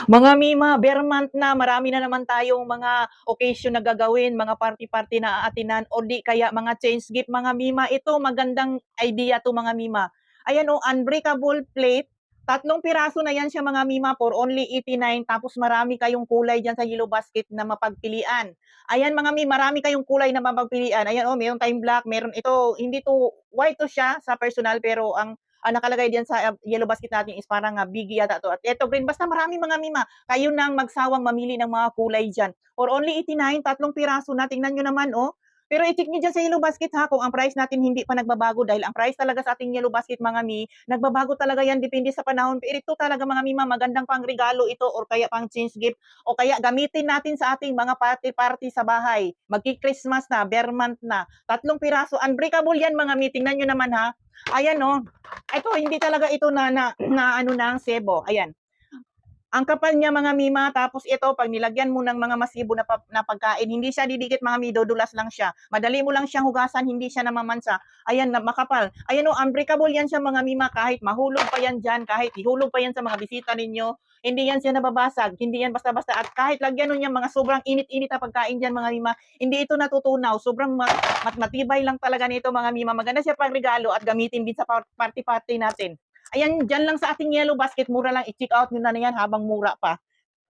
Mga Mima, bare month na, marami na naman tayong mga occasion na gagawin, mga party-party na aatinan o di kaya mga change gift mga Mima. Ito magandang idea 'to mga Mima. Ayan oh, unbreakable plate, 3 piraso na yan siya mga Mima for only 89 tapos marami kayong kulay diyan sa yellow basket na mapagpilian. Ayan mga Mima, marami kayong kulay na mapagpilian. Ayan oh, meron tayong black, meron ito, hindi 'to white 'to siya sa personal pero ang nakalagay diyan sa yellow basket natin is parang biggie yata 'to at eto green. Basta marami mga Mima. Kayo nang magsawang mamili ng mga kulay diyan. For only 89, 3 piraso na. Tingnan niyo naman, oh. Pero i-check niyo diyan sa yellow basket ha kung ang price natin hindi pa nagbabago dahil ang price talaga sa ating yellow basket mga nagbabago talaga yan depende sa panahon. Pero ito talaga mga magandang pangregalo ito or kaya pang change gift o kaya gamitin natin sa ating mga party-party sa bahay. Magki-Christmas na, bare month na. 3 piraso, unbreakable yan mga tingnan niyo naman ha. Ayan oh. Ito hindi talaga ito na ano ng sebo. Ayan. Ang kapal niya mga Mima, tapos ito pag nilagyan mo ng mga masibo na pagkain, hindi siya didikit mga dudulas lang siya. Madali mo lang siyang hugasan, hindi siya namamansa. Ayan, na makapal. Ayan o, unbreakable yan siya mga Mima, kahit mahulog pa yan dyan, kahit ihulog pa yan sa mga bisita ninyo, hindi yan siya nababasag, hindi yan basta-basta. At kahit lagyan nun yan mga sobrang init-init na pagkain dyan mga Mima, hindi ito natutunaw. Sobrang matibay lang talaga nito mga Mima. Maganda siya pang regalo at gamitin din sa party-party natin. Ayan, dyan lang sa ating yellow basket, mura lang, i-check out nyo na yan habang mura pa.